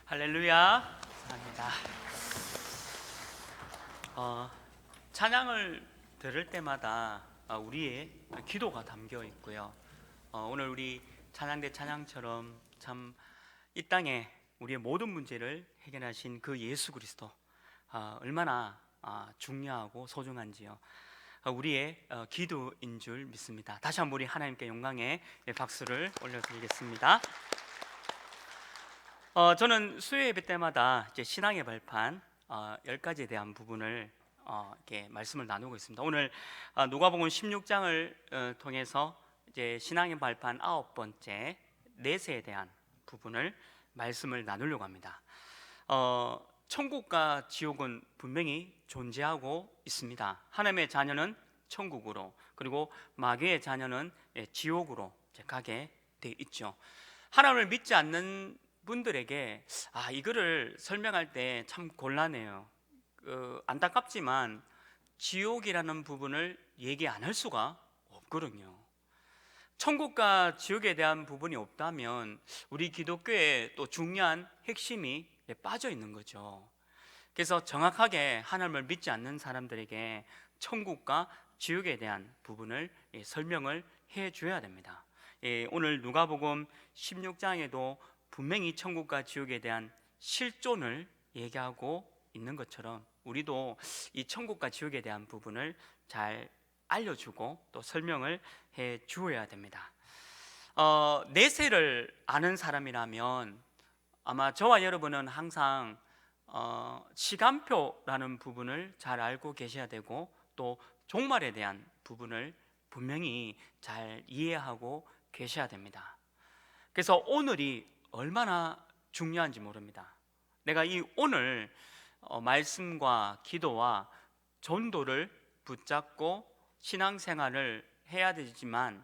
할렐루야. 감사합니다. 찬양을 들을 때마다 우리의 기도가 담겨 있고요. 오늘 우리 찬양대 찬양처럼 참 이 땅에 우리의 모든 문제를 해결하신 그 예수 그리스도 얼마나 중요하고 소중한지요. 우리의 기도인 줄 믿습니다. 다시 한번 우리 하나님께 영광의 박수를 올려드리겠습니다. 저는 수요 예배 때마다 이제 신앙의 발판 10가지에 대한 부분을 이렇게 말씀을 나누고 있습니다. 오늘 누가복음 16장을 통해서 이제 신앙의 발판 9번째 내세에 대한 부분을 말씀을 나누려고 합니다. 천국과 지옥은 분명히 존재하고 있습니다. 하나님의 자녀는 천국으로, 그리고 마귀의 자녀는 지옥으로 가게 돼 있죠. 하나님을 믿지 않는 분들에게 이거를 설명할 때 참 곤란해요. 안타깝지만 지옥이라는 부분을 얘기 안 할 수가 없거든요. 천국과 지옥에 대한 부분이 없다면 우리 기독교에 또 중요한 핵심이 빠져 있는 거죠. 그래서 정확하게 하나님을 믿지 않는 사람들에게 천국과 지옥에 대한 부분을 설명을 해 줘야 됩니다. 오늘 누가복음 16장에도 분명히 천국과 지옥에 대한 실존을 얘기하고 있는 것처럼 우리도 이 천국과 지옥에 대한 부분을 잘 알려주고 또 설명을 해 주어야 됩니다. 내세를 아는 사람이라면 아마 저와 여러분은 항상 시간표라는 부분을 잘 알고 계셔야 되고 또 종말에 대한 부분을 분명히 잘 이해하고 계셔야 됩니다. 그래서 오늘이 얼마나 중요한지 모릅니다. 내가 이 오늘 말씀과 기도와 전도를 붙잡고 신앙생활을 해야 되지만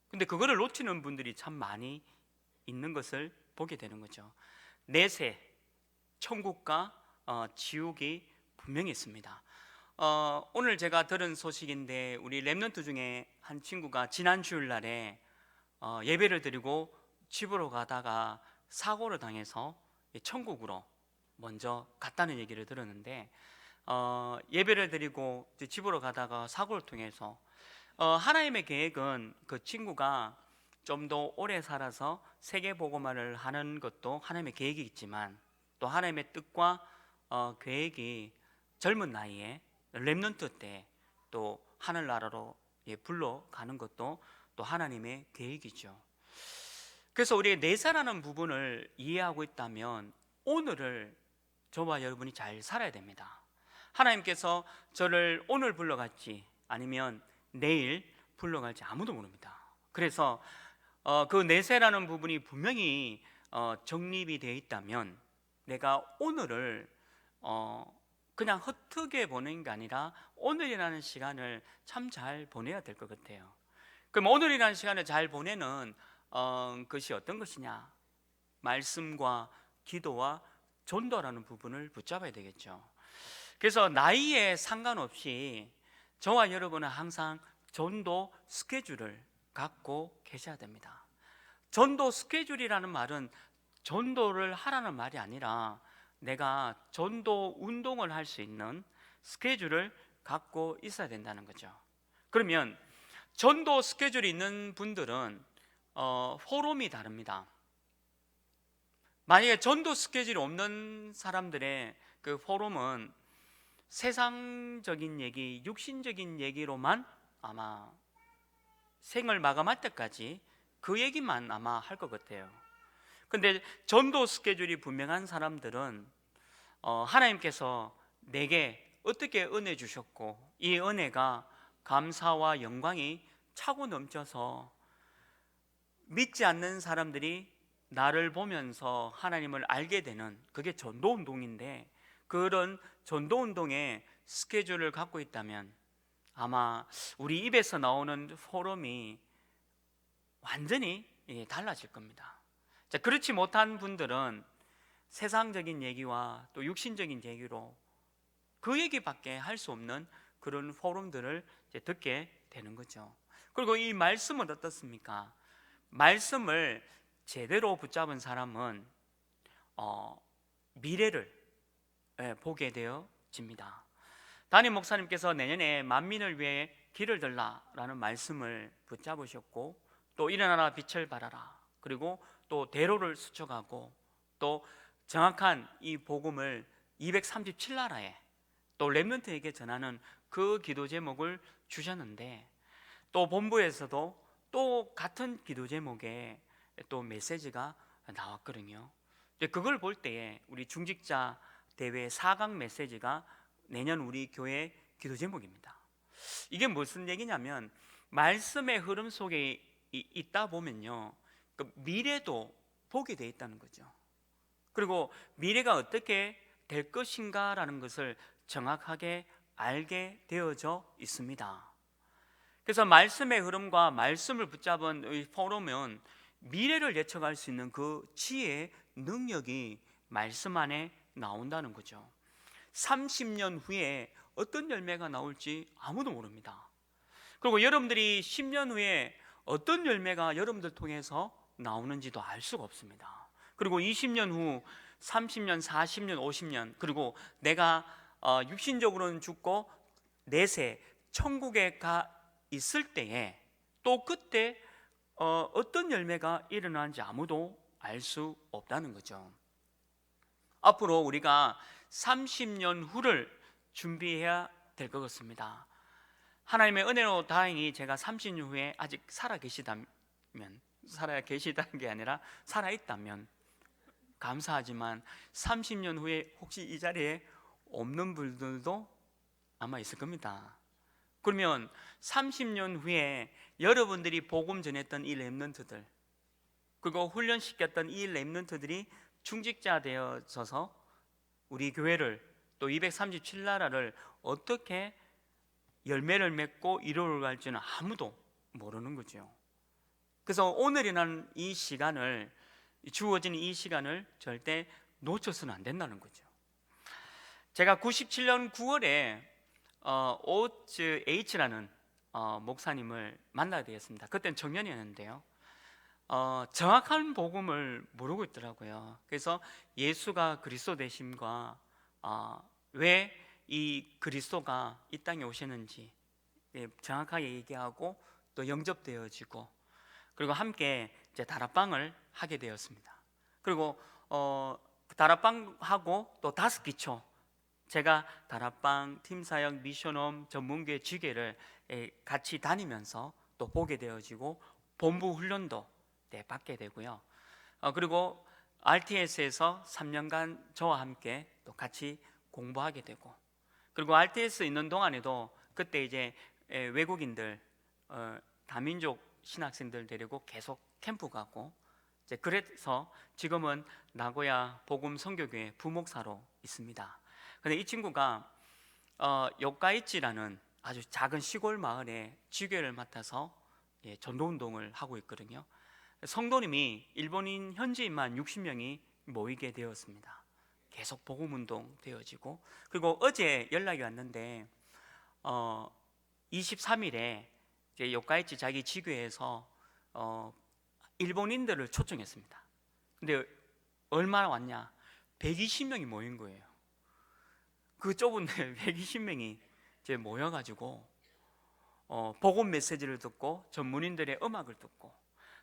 근데 그거를 놓치는 분들이 참 많이 있는 것을 보게 되는 거죠. 내세, 천국과 지옥이 분명히 있습니다. 오늘 제가 들은 소식인데 우리 렘넌트 중에 한 친구가 지난 주일날에 예배를 드리고 집으로 가다가 사고를 당해서 천국으로 먼저 갔다는 얘기를 들었는데 예배를 드리고 집으로 가다가 사고를 통해서 하나님의 계획은 그 친구가 좀 더 오래 살아서 세계 복음화를 하는 것도 하나님의 계획이 있지만 또 하나님의 뜻과 계획이 젊은 나이에 렘넌트 때 또 하늘나라로 불러가는 것도 또 하나님의 계획이죠. 그래서 우리가 내세라는 부분을 이해하고 있다면 오늘을 저와 여러분이 잘 살아야 됩니다. 하나님께서 저를 오늘 불러갈지 아니면 내일 불러갈지 아무도 모릅니다. 그래서 그 내세라는 부분이 분명히 정립이 되어 있다면 내가 오늘을 그냥 헛되게 보내는 게 아니라 오늘이라는 시간을 참 잘 보내야 될 것 같아요. 그럼 오늘이라는 시간을 잘 보내는 것이 어떤 것이냐? 말씀과 기도와 전도라는 부분을 붙잡아야 되겠죠. 그래서 나이에 상관없이 저와 여러분은 항상 전도 스케줄을 갖고 계셔야 됩니다. 전도 스케줄이라는 말은 전도를 하라는 말이 아니라 내가 전도 운동을 할 수 있는 스케줄을 갖고 있어야 된다는 거죠. 그러면 전도 스케줄이 있는 분들은 포럼이 다릅니다. 만약에 전도 스케줄이 없는 사람들의 그 포럼은 세상적인 얘기, 육신적인 얘기로만 아마 생을 마감할 때까지 그 얘기만 아마 할 것 같아요. 근데 전도 스케줄이 분명한 사람들은 하나님께서 내게 어떻게 은혜 주셨고 이 은혜가 감사와 영광이 차고 넘쳐서 믿지 않는 사람들이 나를 보면서 하나님을 알게 되는 그게 전도운동인데 그런 전도운동의 스케줄을 갖고 있다면 아마 우리 입에서 나오는 포럼이 완전히 달라질 겁니다. 자, 그렇지 못한 분들은 세상적인 얘기와 또 육신적인 얘기로 그 얘기밖에 할 수 없는 그런 포럼들을 듣게 되는 거죠. 그리고 이 말씀은 어떻습니까? 말씀을 제대로 붙잡은 사람은 미래를 보게 되어집니다. 담임 목사님께서 내년에 만민을 위해 길을 들라라는 말씀을 붙잡으셨고, 또 일어나라 빛을 발하라, 그리고 또 대로를 수척하고, 또 정확한 이 복음을 237나라에 또 렘넌트에게 전하는 그 기도 제목을 주셨는데, 또 본부에서도 또 같은 기도 제목에 또 메시지가 나왔거든요. 그걸 볼 때에 우리 중직자 대회 4강 메시지가 내년 우리 교회 기도 제목입니다. 이게 무슨 얘기냐면, 말씀의 흐름 속에 있다 보면요, 그 미래도 보게 돼 있다는 거죠. 그리고 미래가 어떻게 될 것인가라는 것을 정확하게 알게 되어져 있습니다. 그래서 말씀의 흐름과 말씀을 붙잡은 이 포럼은 미래를 예측할 수 있는 그 지혜의 능력이 말씀 안에 나온다는 거죠. 30년 후에 어떤 열매가 나올지 아무도 모릅니다. 그리고 여러분들이 10년 후에 어떤 열매가 여러분들 통해서 나오는지도 알 수가 없습니다. 그리고 20년 후, 30년, 40년, 50년, 그리고 내가 육신적으로는 죽고 내세 천국에 가 있을 때에 또 그때 어떤 열매가 일어나는지 아무도 알 수 없다는 거죠. 앞으로 우리가 30년 후를 준비해야 될 것 같습니다. 하나님의 은혜로 다행히 제가 30년 후에 아직 살아 계시다는 게 아니라 살아있다면 감사하지만, 30년 후에 혹시 이 자리에 없는 분들도 아마 있을 겁니다. 그러면 30년 후에 여러분들이 복음 전했던 이 렘넌트들, 그리고 훈련시켰던 이 렘넌트들이 중직자 되어져서 우리 교회를, 또 237나라를 어떻게 열매를 맺고 이루어 갈지는 아무도 모르는 거죠. 그래서 오늘이라는 이 시간을, 주어진 이 시간을 절대 놓쳐서는 안 된다는 거죠. 제가 97년 9월에 오츠 H라는 목사님을 만나게 되었습니다. 그때는 청년이었는데요, 정확한 복음을 모르고 있더라고요. 그래서 예수가 그리스도 되심과 왜 이 그리스도가 이 땅에 오셨는지 정확하게 얘기하고, 또 영접되어지고, 그리고 함께 이제 다락방을 하게 되었습니다. 그리고 다락방하고 또 5기초, 제가 다락방, 팀사역, 미션홈, 전문교회 지교를 같이 다니면서 또 보게 되어지고, 본부 훈련도 받게 되고요. 그리고 RTS에서 3년간 저와 함께 또 같이 공부하게 되고, 그리고 RTS 있는 동안에도 그때 이제 외국인들, 다민족 신학생들 데리고 계속 캠프 가고, 이제 그래서 지금은 나고야 복음 선교교회 부목사로 있습니다. 근데 이 친구가 요카이치라는 아주 작은 시골 마을에 지교회를 맡아서 전도운동을 하고 있거든요. 성도님이 일본인 현지인만 60명이 모이게 되었습니다. 계속 복음운동 되어지고, 그리고 어제 연락이 왔는데 23일에 이제 요카이치 자기 지교회에서 일본인들을 초청했습니다. 근데 얼마나 왔냐? 120명이 모인 거예요. 그 좁은 데 120명이 이제 모여가지고 복음 메시지를 듣고, 전문인들의 음악을 듣고,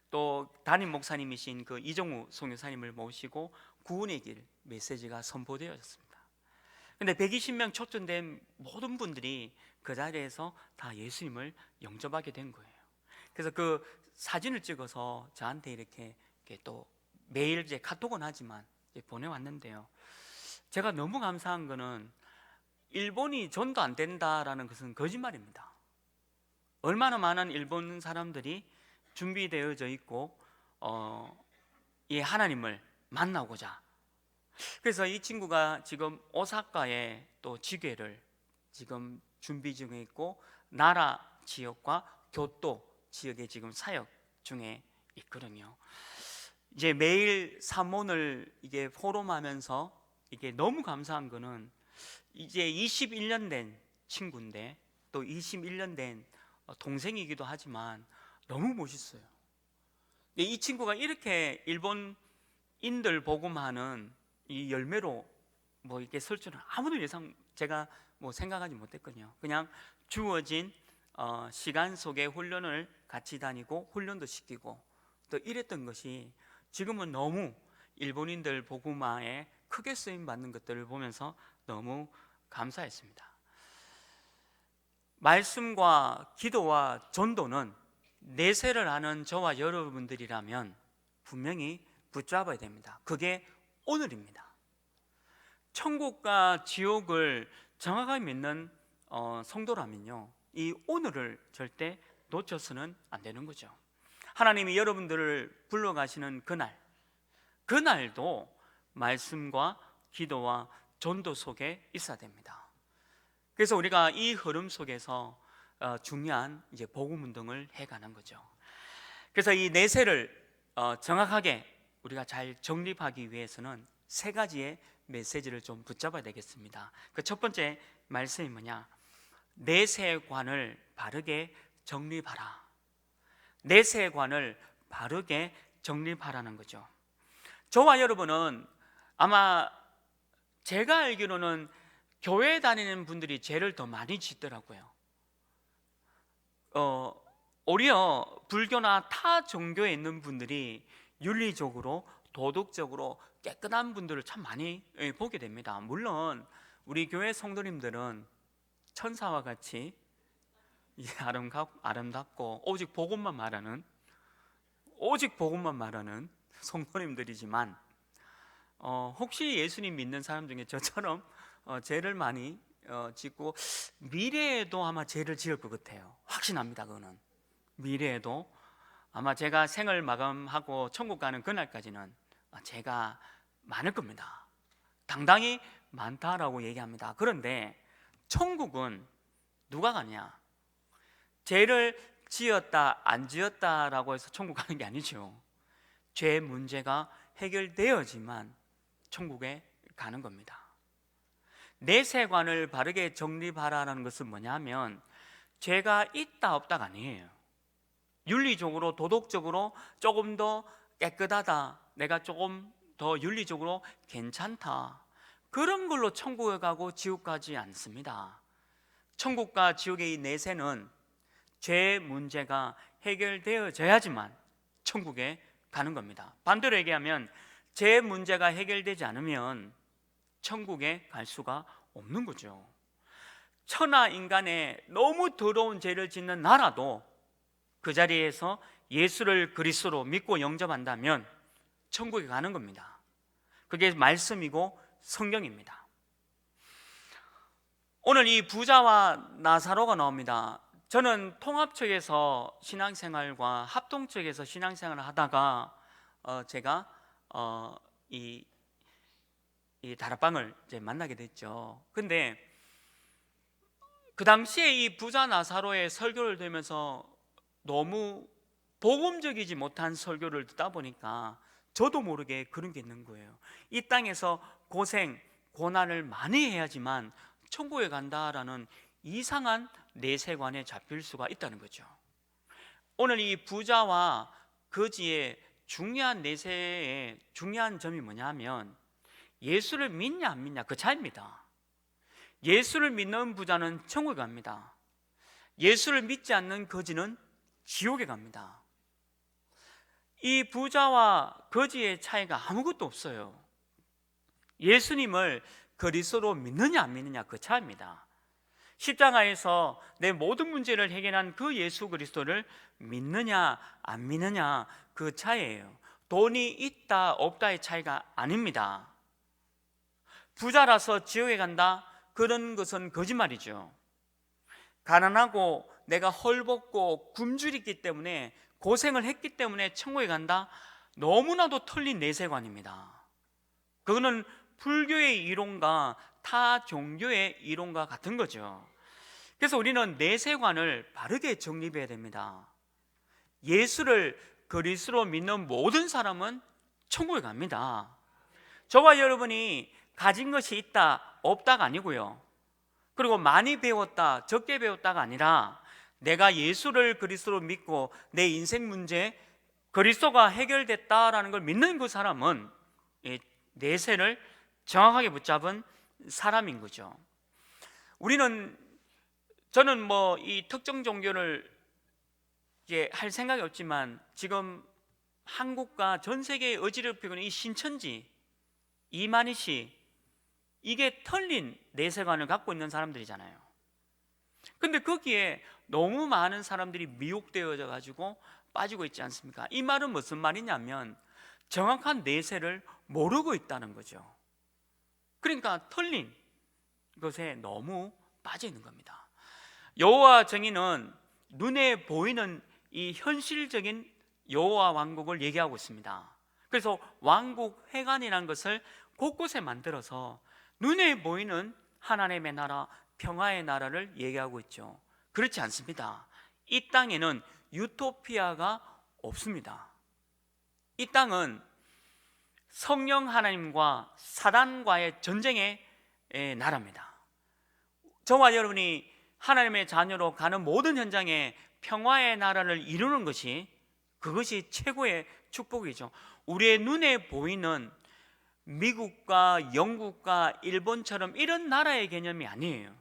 또 담임 목사님이신 그 이정우 선교사님을 모시고 구원의 길 메시지가 선포되어졌습니다. 근데 120명 초청된 모든 분들이 그 자리에서 다 예수님을 영접하게 된 거예요. 그래서 그 사진을 찍어서 저한테 이렇게 또 매일 이제 카톡은 하지만 이제 보내왔는데요, 제가 너무 감사한 거는 일본이 전도 안 된다라는 것은 거짓말입니다. 얼마나 많은 일본 사람들이 준비되어져 있고 이 하나님을 만나고자. 그래서 이 친구가 지금 오사카에 또 지교회를 지금 준비 중에 있고, 나라 지역과 교토 지역에 지금 사역 중에 있거든요. 이제 매일 삼원을 이게 포럼하면서 이게 너무 감사한 거는, 이제 21년 된 친구인데, 또 21년 된 동생이기도 하지만 너무 멋있어요. 이 친구가 이렇게 일본인들 복음하는 이 열매로 뭐 이렇게 설 줄은 아무도 제가 뭐 생각하지 못했거든요. 그냥 주어진 시간 속에 훈련을 같이 다니고 훈련도 시키고 또 이랬던 것이 지금은 너무 일본인들 복음화에 크게 쓰임 받는 것들을 보면서 너무 감사했습니다. 말씀과 기도와 전도는 내세를 하는 저와 여러분들이라면 분명히 붙잡아야 됩니다. 그게 오늘입니다. 천국과 지옥을 정확하게 믿는 성도라면요, 이 오늘을 절대 놓쳐서는 안 되는 거죠. 하나님이 여러분들을 불러가시는 그날도 말씀과 기도와 전도 속에 있어야 됩니다. 그래서 우리가 이 흐름 속에서 중요한 이제 복음 운동을 해가는 거죠. 그래서 이 내세를 정확하게 우리가 잘 정립하기 위해서는 세 가지의 메시지를 좀 붙잡아야 되겠습니다. 그 첫 번째 말씀이 뭐냐? 내세관을 바르게 정립하라. 내세관을 바르게 정립하라는 거죠. 저와 여러분은 아마 제가 알기로는 교회 다니는 분들이 죄를 더 많이 짓더라고요. 오히려 불교나 타 종교에 있는 분들이 윤리적으로 도덕적으로 깨끗한 분들을 참 많이 보게 됩니다. 물론 우리 교회 성도님들은 천사와 같이 아름답고 오직 복음만 말하는 성도님들이지만 혹시 예수님 믿는 사람 중에 저처럼 죄를 많이 짓고 미래에도 아마 죄를 지을 것 같아요. 확신합니다. 그거는 미래에도 아마 제가 생을 마감하고 천국 가는 그날까지는 죄가 많을 겁니다. 당당히 많다라고 얘기합니다. 그런데 천국은 누가 가냐? 죄를 지었다 안 지었다라고 해서 천국 가는 게 아니죠. 죄 문제가 해결되어지만 천국에 가는 겁니다. 내세관을 바르게 정립하라는 것은 뭐냐면 죄가 있다 없다가 아니에요. 윤리적으로 도덕적으로 조금 더 깨끗하다, 내가 조금 더 윤리적으로 괜찮다, 그런 걸로 천국에 가고 지옥 가지 않습니다. 천국과 지옥의 이 내세는 죄 문제가 해결되어져야지만 천국에 가는 겁니다. 반대로 얘기하면 죄 문제가 해결되지 않으면 천국에 갈 수가 없는 거죠. 천하 인간의 너무 더러운 죄를 짓는 나라도 그 자리에서 예수를 그리스도로 믿고 영접한다면 천국에 가는 겁니다. 그게 말씀이고 성경입니다. 오늘 이 부자와 나사로가 나옵니다. 저는 통합측에서 신앙생활과 합동측에서 신앙생활을 하다가 제가 이 다락방을 이제 만나게 됐죠. 근데 그 당시에 이 부자 나사로의 설교를 들으면서 너무 복음적이지 못한 설교를 듣다 보니까 저도 모르게 그런 게 있는 거예요. 이 땅에서 고생, 고난을 많이 해야지만 천국에 간다라는 이상한 내세관에 잡힐 수가 있다는 거죠. 오늘 이 부자와 거지의 중요한 내세의 중요한 점이 뭐냐면 예수를 믿냐 안 믿냐 그 차이입니다. 예수를 믿는 부자는 천국에 갑니다. 예수를 믿지 않는 거지는 지옥에 갑니다. 이 부자와 거지의 차이가 아무것도 없어요. 예수님을 그리스도로 믿느냐 안 믿느냐 그 차이입니다. 십자가에서 내 모든 문제를 해결한 그 예수 그리스도를 믿느냐 안 믿느냐 그 차이예요. 돈이 있다 없다의 차이가 아닙니다. 부자라서 지옥에 간다? 그런 것은 거짓말이죠. 가난하고 내가 헐벗고 굶주렸기 때문에 고생을 했기 때문에 천국에 간다? 너무나도 틀린 내세관입니다. 그거는 불교의 이론과 타 종교의 이론과 같은 거죠. 그래서 우리는 내세관을 바르게 정립해야 됩니다. 예수를 그리스도로 믿는 모든 사람은 천국에 갑니다. 저와 여러분이 가진 것이 있다 없다가 아니고요, 그리고 많이 배웠다 적게 배웠다가 아니라 내가 예수를 그리스도로 믿고 내 인생 문제 그리스도가 해결됐다라는 걸 믿는 그 사람은 내세를 정확하게 붙잡은 사람인 거죠. 저는 뭐 이 특정 종교를 할 생각이 없지만 지금 한국과 전 세계에 어지럽히고 있는 이 신천지, 이만희 씨, 이게 털린 내세관을 갖고 있는 사람들이잖아요. 근데 거기에 너무 많은 사람들이 미혹되어져 가지고 빠지고 있지 않습니까? 이 말은 무슨 말이냐면 정확한 내세를 모르고 있다는 거죠. 그러니까 털린 것에 너무 빠져 있는 겁니다. 여호와 정의는 눈에 보이는 이 현실적인 여호와 왕국을 얘기하고 있습니다. 그래서 왕국 회관이라는 것을 곳곳에 만들어서 눈에 보이는 하나님의 나라, 평화의 나라를 얘기하고 있죠. 그렇지 않습니다. 이 땅에는 유토피아가 없습니다. 이 땅은 성령 하나님과 사단과의 전쟁의 나라입니다. 저와 여러분이 하나님의 자녀로 가는 모든 현장에 평화의 나라를 이루는 것이, 그것이 최고의 축복이죠. 우리의 눈에 보이는 미국과 영국과 일본처럼 이런 나라의 개념이 아니에요.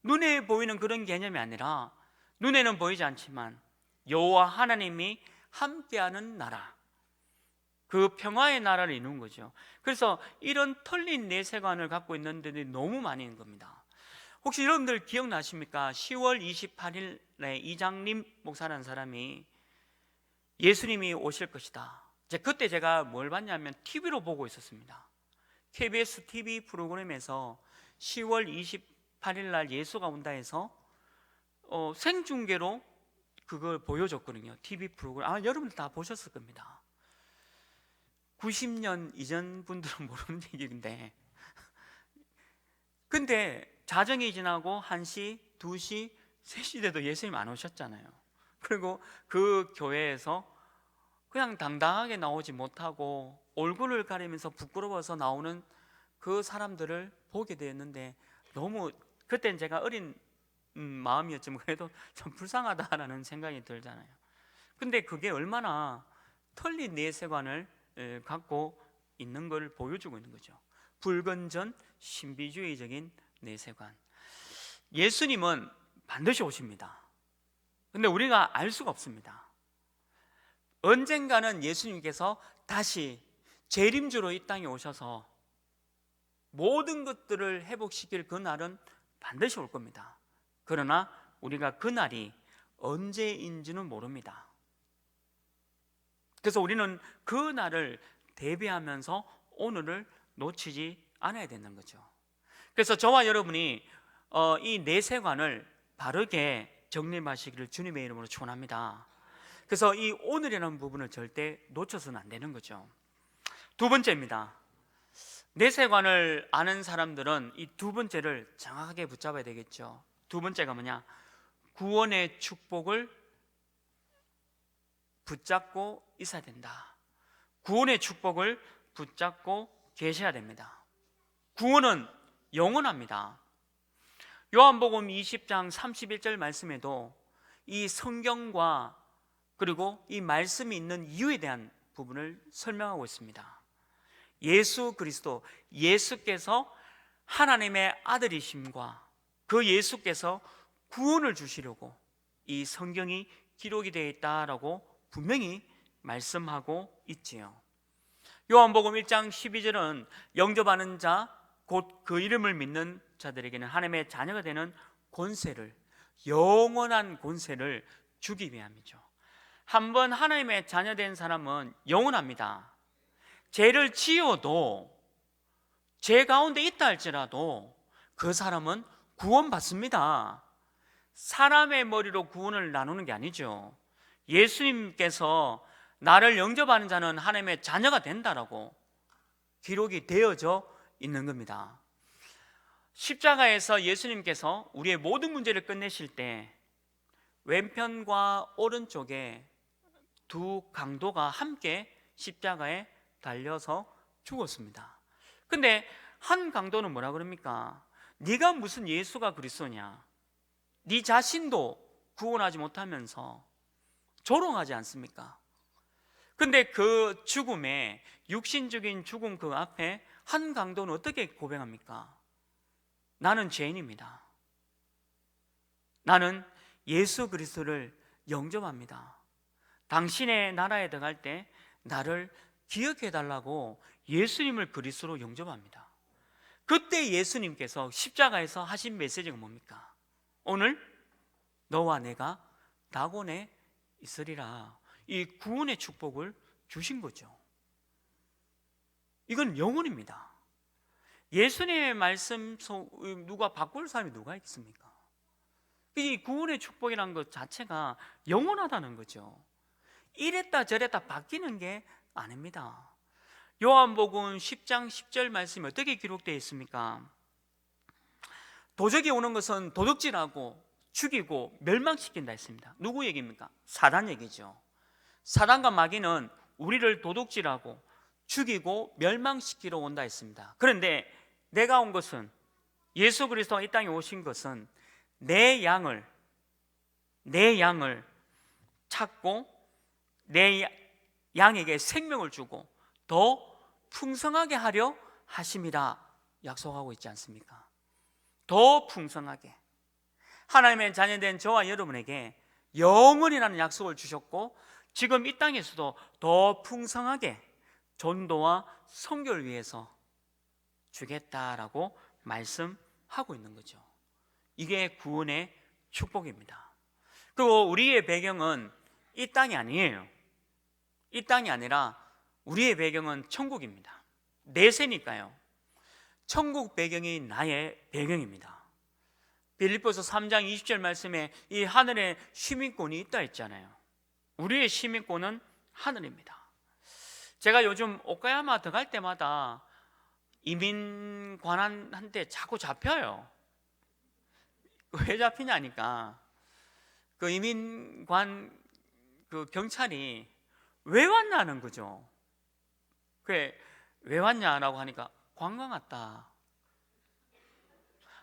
눈에 보이는 그런 개념이 아니라 눈에는 보이지 않지만 여호와 하나님이 함께하는 나라, 그 평화의 나라를 이루는 거죠. 그래서 이런 털린 내세관을 갖고 있는 데들이 너무 많이 있는 겁니다. 혹시 여러분들 기억나십니까? 10월 28일에 이장림 목사라는 사람이 예수님이 오실 것이다. 그때 제가 뭘 봤냐면 TV로 보고 있었습니다. KBS TV 프로그램에서 10월 28일 날 예수가 온다 해서 생중계로 그걸 보여줬거든요. TV 프로그램. 아마 여러분들 다 보셨을 겁니다. 90년 이전 분들은 모르는 얘기인데, 근데 자정이 지나고 1시, 2시, 3시 돼도 예수님 안 오셨잖아요. 그리고 그 교회에서 그냥 당당하게 나오지 못하고 얼굴을 가리면서 부끄러워서 나오는 그 사람들을 보게 되었는데, 너무 그때는 제가 어린 마음이었지만 그래도 참 불쌍하다라는 생각이 들잖아요. 근데 그게 얼마나 털린 내세관을 갖고 있는 걸 보여주고 있는 거죠. 불건전 신비주의적인 내세관. 예수님은 반드시 오십니다. 근데 우리가 알 수가 없습니다. 언젠가는 예수님께서 다시 재림주로 이 땅에 오셔서 모든 것들을 회복시킬 그날은 반드시 올 겁니다. 그러나 우리가 그날이 언제인지는 모릅니다. 그래서 우리는 그날을 대비하면서 오늘을 놓치지 않아야 되는 거죠. 그래서 저와 여러분이 이 내세관을 바르게 정립하시기를 주님의 이름으로 축원합니다. 그래서 이 오늘이라는 부분을 절대 놓쳐서는 안 되는 거죠. 두 번째입니다. 내세관을 아는 사람들은 이 두 번째를 정확하게 붙잡아야 되겠죠. 두 번째가 뭐냐? 구원의 축복을 붙잡고 있어야 된다. 구원의 축복을 붙잡고 계셔야 됩니다. 구원은 영원합니다. 요한복음 20장 31절 말씀에도 이 성경과 그리고 이 말씀이 있는 이유에 대한 부분을 설명하고 있습니다. 예수 그리스도, 예수께서 하나님의 아들이심과 그 예수께서 구원을 주시려고 이 성경이 기록이 되어 있다라고 분명히 말씀하고 있지요. 요한복음 1장 12절은 영접하는 자, 곧 그 이름을 믿는 자들에게는 하나님의 자녀가 되는 권세를, 영원한 권세를 주기 위함이죠. 한번 하나님의 자녀 된 사람은 영원합니다. 죄를 지어도 죄 가운데 있다 할지라도 그 사람은 구원받습니다. 사람의 머리로 구원을 나누는 게 아니죠. 예수님께서 나를 영접하는 자는 하나님의 자녀가 된다라고 기록이 되어져 있는 겁니다. 십자가에서 예수님께서 우리의 모든 문제를 끝내실 때 왼편과 오른쪽에 두 강도가 함께 십자가에 달려서 죽었습니다. 근데 한 강도는 뭐라 그럽니까? 네가 무슨 예수가 그리스도냐? 네 자신도 구원하지 못하면서 조롱하지 않습니까? 근데 그 죽음에, 육신적인 죽음 그 앞에 한 강도는 어떻게 고백합니까? 나는 죄인입니다. 나는 예수 그리스도를 영접합니다. 당신의 나라에 들어갈 때 나를 기억해 달라고 예수님을 그리스도로 영접합니다. 그때 예수님께서 십자가에서 하신 메시지가 뭡니까? 오늘 너와 내가 낙원에 있으리라. 이 구원의 축복을 주신 거죠. 이건 영원입니다. 예수님의 말씀 누가 바꿀 사람이 누가 있습니까? 이 구원의 축복이라는 것 자체가 영원하다는 거죠. 이랬다 저랬다 바뀌는 게 아닙니다. 요한복음 10장 10절 말씀이 어떻게 기록되어 있습니까? 도적이 오는 것은 도둑질하고 죽이고 멸망시킨다 했습니다. 누구 얘기입니까? 사단 얘기죠. 사단과 마귀는 우리를 도둑질하고 죽이고 멸망시키러 온다 했습니다. 그런데 내가 온 것은, 예수 그리스도가 이 땅에 오신 것은 내 양을 찾고 내 양에게 생명을 주고 더 풍성하게 하려 하심이라 약속하고 있지 않습니까? 더 풍성하게 하나님의 자녀된 저와 여러분에게 영원이라는 약속을 주셨고, 지금 이 땅에서도 더 풍성하게 전도와 선교를 위해서 주겠다라고 말씀하고 있는 거죠. 이게 구원의 축복입니다. 그리고 우리의 배경은 이 땅이 아니에요. 이 땅이 아니라 우리의 배경은 천국입니다. 내세니까요. 천국 배경이 나의 배경입니다. 빌립보서 3장 20절 말씀에 이 하늘에 시민권이 있다 했잖아요. 우리의 시민권은 하늘입니다. 제가 요즘 오카야마 들어갈 때마다 이민관한테 자꾸 잡혀요. 왜 잡히냐니까, 그 이민관 그 경찰이 왜 왔냐는 거죠. 그래, 왜 왔냐라고 하니까 관광 왔다.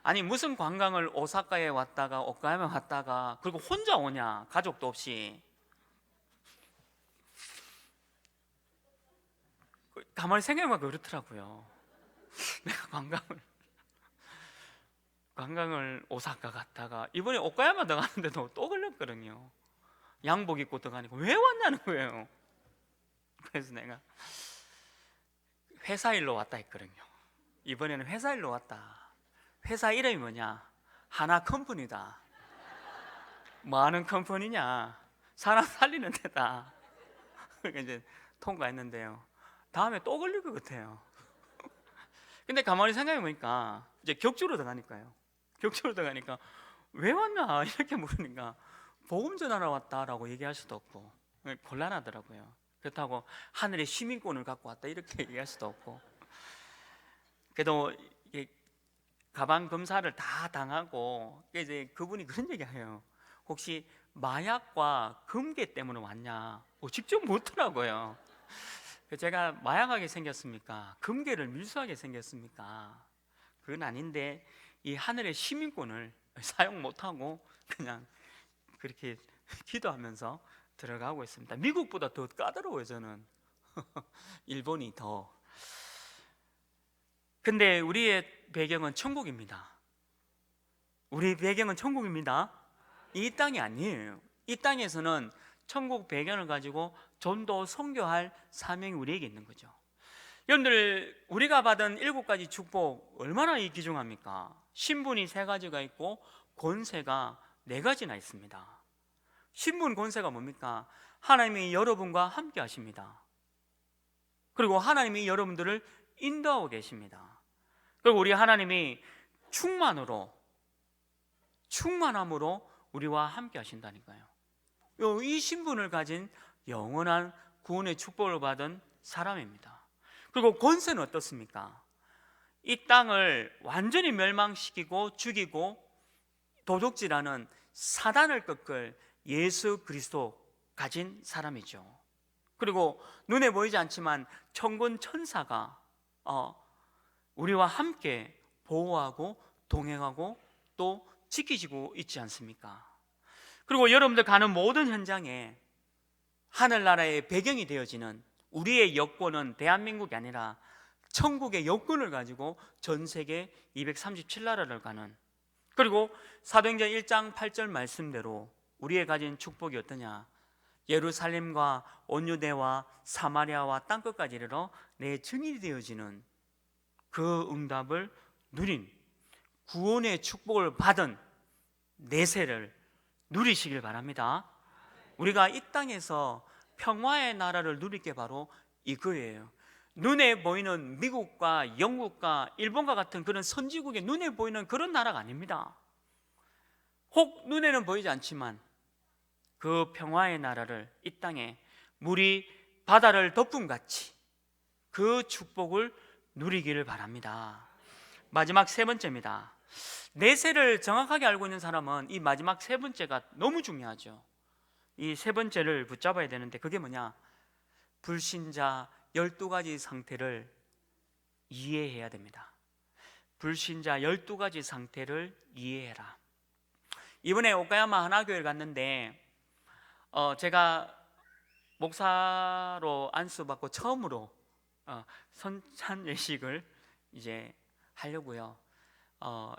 아니 무슨 관광을 오사카에 왔다가 오카야마 왔다가 그리고 혼자 오냐, 가족도 없이. 가만히 생각해보면 그렇더라고요. 내가 관광을 오사카 갔다가 이번에 오카야마 들어가는데도 또 걸렸거든요. 양복 입고 들어가니까 왜 왔냐는 거예요. 그래서 내가 회사 일로 왔다 했거든요. 이번에는 회사 일로 왔다. 회사 이름이 뭐냐? 하나 컴퍼니다. 뭐 하는 컴퍼니냐? 사람 살리는 데다. 그러니까 이제 통과했는데요. 다음에 또 걸릴 것 같아요. 근데 가만히 생각해 보니까 이제 격주로 들어가니까요. 격주로 들어가니까 왜 왔나 이렇게 물으니까 복음 전하러 왔다라고 얘기할 수도 없고 곤란하더라고요. 그렇다고 하늘의 시민권을 갖고 왔다 이렇게 얘기할 수도 없고. 그래도 가방 검사를 다 당하고 이제 그분이 그런 얘기해요. 혹시 마약과 금괴 때문에 왔냐? 직접 묻더라고요. 제가 마약하게 생겼습니까? 금괴를 밀수하게 생겼습니까? 그건 아닌데 이 하늘의 시민권을 사용 못하고 그냥 그렇게 기도하면서 들어가고 있습니다. 미국보다 더 까다로워요 저는. 일본이 더. 근데 우리의 배경은 천국입니다. 우리 배경은 천국입니다. 이 땅이 아니에요. 이 땅에서는 천국 배경을 가지고 전도 선교할 사명이 우리에게 있는 거죠. 여러분들, 우리가 받은 7가지 축복 얼마나 귀중합니까? 신분이 3가지가 있고 권세가 4가지나 있습니다. 신분 권세가 뭡니까? 하나님이 여러분과 함께 하십니다. 그리고 하나님이 여러분들을 인도하고 계십니다. 그리고 우리 하나님이 충만함으로 우리와 함께 하신다니까요. 이 신분을 가진 영원한 구원의 축복을 받은 사람입니다. 그리고 권세는 어떻습니까? 이 땅을 완전히 멸망시키고 죽이고 도둑질하는 사단을 꺾을 예수 그리스도 가진 사람이죠. 그리고 눈에 보이지 않지만 천군 천사가 우리와 함께 보호하고 동행하고 또 지키시고 있지 않습니까? 그리고 여러분들 가는 모든 현장에 하늘나라의 배경이 되어지는 우리의 여권은 대한민국이 아니라 천국의 여권을 가지고 전 세계 237나라를 가는, 그리고 사도행전 1장 8절 말씀대로 우리의 가진 축복이 어떠냐? 예루살렘과 온 유대와 사마리아와 땅끝까지 이르러 내 증인이 되어지는 그 응답을 누린, 구원의 축복을 받은 내세를 누리시길 바랍니다. 우리가 이 땅에서 평화의 나라를 누릴 게 바로 이거예요. 눈에 보이는 미국과 영국과 일본과 같은 그런 선진국의 눈에 보이는 그런 나라가 아닙니다. 혹 눈에는 보이지 않지만 그 평화의 나라를 이 땅에 물이 바다를 덮음같이 그 축복을 누리기를 바랍니다. 마지막 세 번째입니다. 내세를 정확하게 알고 있는 사람은 이 마지막 세 번째가 너무 중요하죠. 이 세 번째를 붙잡아야 되는데, 그게 뭐냐? 불신자 12가지 상태를 이해해야 됩니다. 불신자 12가지 상태를 이해해라. 이번에 오카야마 하나교회를 갔는데 제가 목사로 안수받고 처음으로 선찬 예식을 이제 하려고요.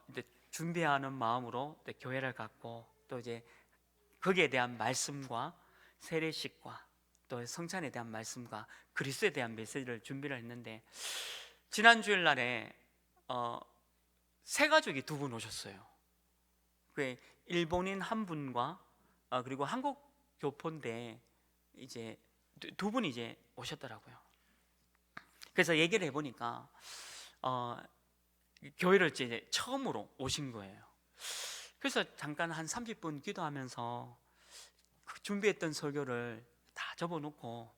이제 준비하는 마음으로 교회를 갔고, 또 이제 거기에 대한 말씀과 세례식과 또 성찬에 대한 말씀과 그리스도에 대한 메시지를 준비를 했는데, 지난 주일 날에 세 가족이 두 분 오셨어요. 그 일본인 한 분과 그리고 한국 교포인데 이제 두 분이 이제 오셨더라고요. 그래서 얘기를 해보니까 교회를 이제 처음으로 오신 거예요. 그래서 잠깐 한 30분 기도하면서 준비했던 설교를 다 접어놓고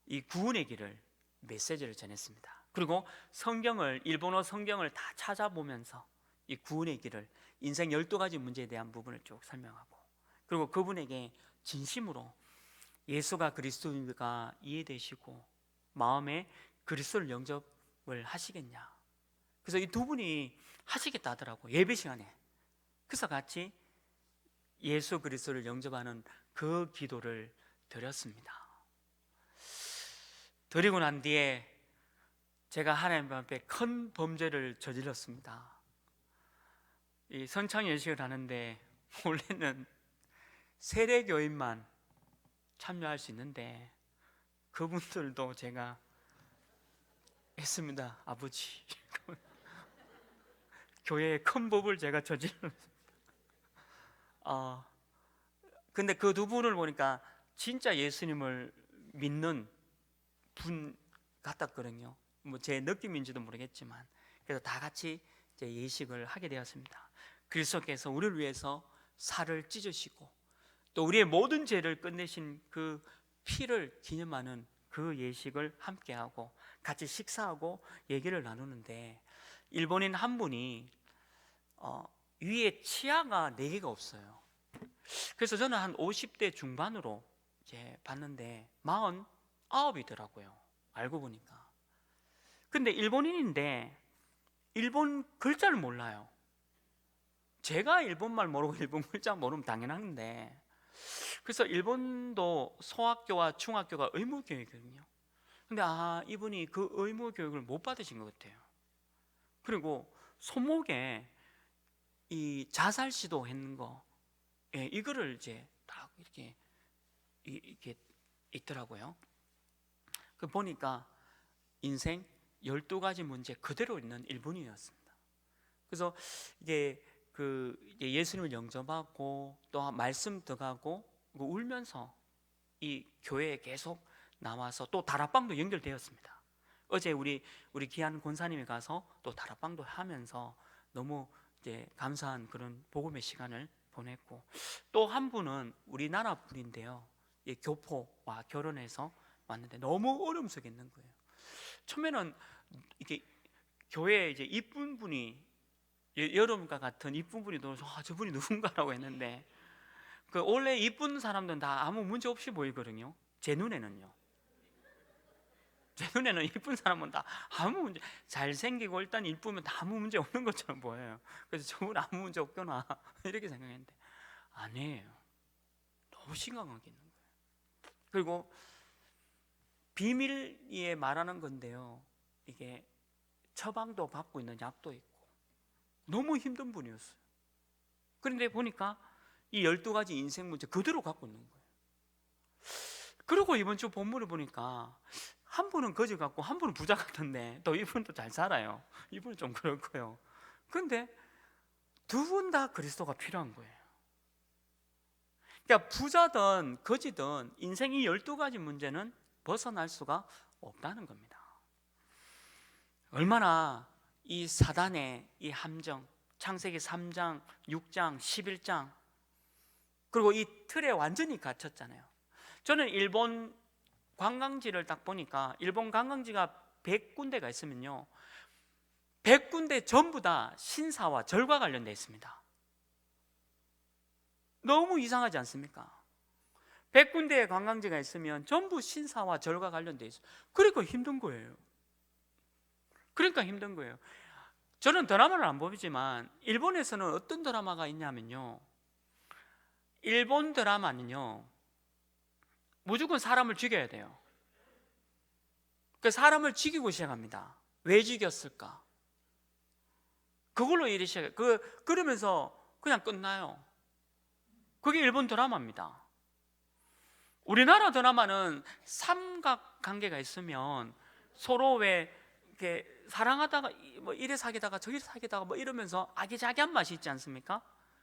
이 구원의 길을 메시지를 전했습니다. 그리고 성경을, 일본어 성경을 다 찾아보면서 이 구원의 길을, 인생 12가지 문제에 대한 부분을 쭉 설명하고, 그리고 그분에게 진심으로 예수가 그리스도인가 이해되시고 마음에 그리스도를 영접을 하시겠냐. 그래서 이 두 분이 하시겠다 하더라고, 예배 시간에. 그래서 같이 예수 그리스도를 영접하는 그 기도를 드렸습니다. 드리고 난 뒤에 제가 하나님 앞에 큰 범죄를 저질렀습니다. 이 선창 예식을 하는데 원래는 세례교인만 참여할 수 있는데 그분들도 제가 했습니다. 아버지, 교회의 큰 법을 제가 저질렀습니다. 근데 그 두 분을 보니까 진짜 예수님을 믿는 분 같았거든요. 뭐 제 느낌인지도 모르겠지만, 그래서 다 같이 이제 예식을 하게 되었습니다. 그리스도께서 우리를 위해서 살을 찢으시고 또 우리의 모든 죄를 끝내신 그 피를 기념하는 그 예식을 함께하고 같이 식사하고 얘기를 나누는데, 일본인 한 분이 위에 치아가 4개가 없어요. 그래서 저는 한 50대 중반으로 이제 봤는데 49이더라고요. 알고 보니까. 근데 일본인인데 일본 글자를 몰라요. 제가 일본말 모르고 일본 글자 모르면 당연한데, 그래서 일본도 소학교와 중학교가 의무교육이거든요. 근데 이분이 그 의무교육을 못 받으신 것 같아요. 그리고 손목에 이 자살 시도했는 거, 이거를 이제 딱 이렇게 있더라고요. 그 보니까 인생 12가지 문제 그대로 있는 일본인이었습니다. 그래서 이게 예수님을 영접하고 또 말씀 들어가고 울면서 이 교회에 계속 나와서 또 다락방도 연결되었습니다. 어제 우리 귀한 권사님이 가서 또 다락방도 하면서 너무 이제 감사한 그런 복음의 시간을 보냈고, 또 한 분은 우리나라 분인데요, 교포와 결혼해서 왔는데 너무 어려움 속에 있는 거예요. 처음에는 이게 교회에 이제 이쁜 분이, 여러분과 같은 이쁜 분이 들어와서 저분이 누군가라고 했는데, 그 원래 이쁜 사람들은 다 아무 문제 없이 보이거든요. 제 눈에는 이쁜 사람은 다 아무 문제, 잘생기고 일단 이쁘면 다 아무 문제 없는 것처럼 보여요. 그래서 저분 아무 문제 없구나 이렇게 생각했는데 아니에요. 너무 심각한 게 있는 거예요. 그리고 비밀리에 말하는 건데요, 이게 처방도 받고 있는 약도 있고 너무 힘든 분이었어요. 그런데 보니까 이 12가지 인생 문제 그대로 갖고 있는 거예요. 그리고 이번 주 본문을 보니까 한 분은 거지 같고 한 분은 부자 같은데 또 이분도 잘 살아요. 이분은 좀 그렇고요. 그런데 두 분 다 그리스도가 필요한 거예요. 그러니까 부자든 거지든 인생이 12가지 문제는 벗어날 수가 없다는 겁니다. 얼마나 이 사단의 이 함정, 창세기 3장, 6장, 11장, 그리고 이 틀에 완전히 갇혔잖아요. 저는 일본 관광지를 딱 보니까 일본 관광지가 100군데가 있으면요, 100군데 전부 다 신사와 절과 관련되어 있습니다. 너무 이상하지 않습니까? 100군데의 관광지가 있으면 전부 신사와 절과 관련되어 있어요. 그러니까 힘든 거예요. 저는 드라마를 안 보지만 일본에서는 어떤 드라마가 있냐면요, 일본 드라마는요 무조건 사람을 죽여야 돼요. 그 사람을 죽이고 시작합니다. 왜 죽였을까? 그걸로 일이 시작해요. 그러면서 그냥 끝나요. 그게 일본 드라마입니다. 우리나라 드라마는 삼각관계가 있으면 서로 왜 이렇게 사랑하다가 뭐 이래 사귀다가 저기 사귀다가 뭐 이러면서 아기자기한 맛이 있지 않습니까?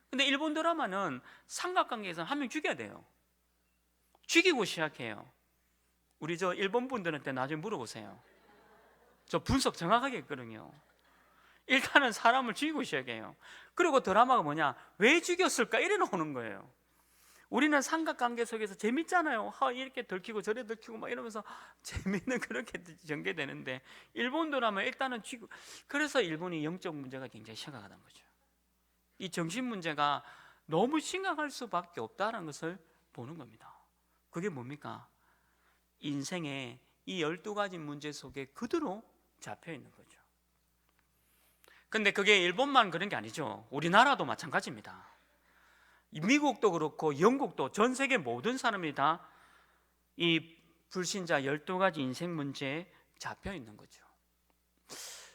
근데 일본 드라마는 삼각관계에서 한 명 죽여야 돼요. 죽이고 시작해요. 우리 저 일본 분들한테 나중에 물어보세요. 저 분석 정확하게 했거든요. 일단은 사람을 죽이고 시작해요. 그리고 드라마가 뭐냐, 왜 죽였을까 이래 나오는 거예요. 우리는 삼각관계 속에서 재밌잖아요. 이렇게 들키고 저래 들키고 막 이러면서 재밌는 그렇게 전개되는데, 일본 드라마 일단은 죽이고, 그래서 일본이 영적 문제가 굉장히 심각하다는 거죠. 이 정신 문제가 너무 심각할 수밖에 없다는 것을 보는 겁니다. 그게 뭡니까? 인생의 이 12가지 문제 속에 그대로 잡혀 있는 거죠. 근데 그게 일본만 그런 게 아니죠. 우리나라도 마찬가지입니다. 미국도 그렇고 영국도, 전 세계 모든 사람이 다 이 불신자 12가지 인생 문제에 잡혀 있는 거죠.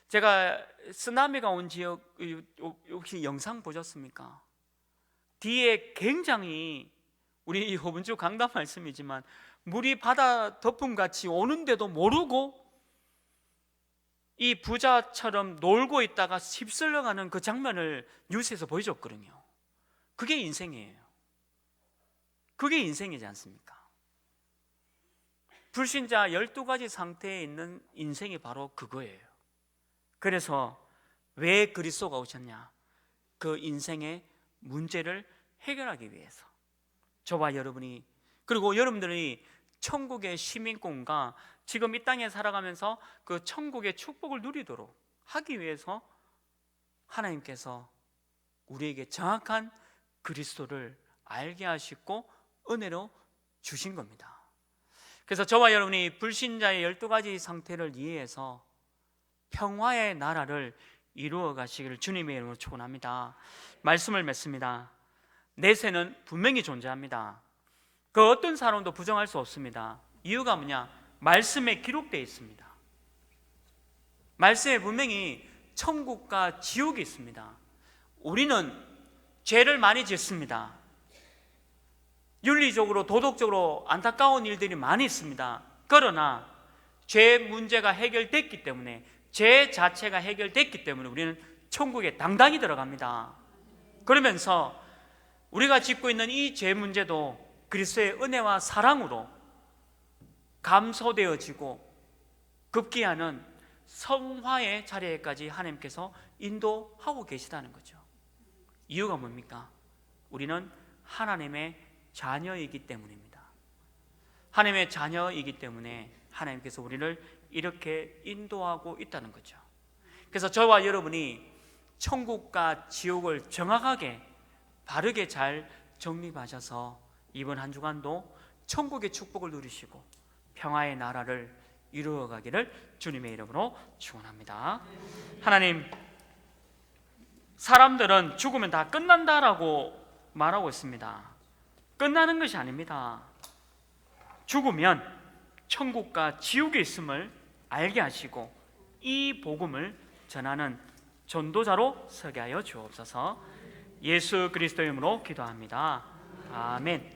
제가 쓰나미가 온 지역 혹시 영상 보셨습니까? 뒤에 굉장히, 우리 이번 주 강단 말씀이지만 물이 바다 덮음같이 오는데도 모르고 이 부자처럼 놀고 있다가 휩쓸려가는 그 장면을 뉴스에서 보여줬거든요. 그게 인생이에요. 그게 인생이지 않습니까? 불신자 12가지 상태에 있는 인생이 바로 그거예요. 그래서 왜 그리스도가 오셨냐? 그 인생의 문제를 해결하기 위해서 저와 여러분이, 그리고 여러분들이 천국의 시민권과 지금 이 땅에 살아가면서 그 천국의 축복을 누리도록 하기 위해서 하나님께서 우리에게 정확한 그리스도를 알게 하시고 은혜로 주신 겁니다. 그래서 저와 여러분이 불신자의 12가지 상태를 이해해서 평화의 나라를 이루어 가시기를 주님의 이름으로 축원합니다. 말씀을 맺습니다. 내세는 분명히 존재합니다. 그 어떤 사람도 부정할 수 없습니다. 이유가 뭐냐? 말씀에 기록되어 있습니다. 말씀에 분명히 천국과 지옥이 있습니다. 우리는 죄를 많이 짓습니다. 윤리적으로 도덕적으로 안타까운 일들이 많이 있습니다. 그러나 죄 문제가 해결됐기 때문에, 죄 자체가 해결됐기 때문에 우리는 천국에 당당히 들어갑니다. 그러면서 우리가 짓고 있는 이 죄 문제도 그리스도의 은혜와 사랑으로 감소되어지고 급기야는 성화의 자리에까지 하나님께서 인도하고 계시다는 거죠. 이유가 뭡니까? 우리는 하나님의 자녀이기 때문입니다. 하나님의 자녀이기 때문에 하나님께서 우리를 이렇게 인도하고 있다는 거죠. 그래서 저와 여러분이 천국과 지옥을 정확하게 바르게 잘 정립하셔서 이번 한 주간도 천국의 축복을 누리시고 평화의 나라를 이루어가기를 주님의 이름으로 축원합니다. 하나님, 사람들은 죽으면 다 끝난다라고 말하고 있습니다. 끝나는 것이 아닙니다. 죽으면 천국과 지옥에 있음을 알게 하시고 이 복음을 전하는 전도자로 서게 하여 주옵소서. 예수 그리스도의 이름으로 기도합니다. 아멘.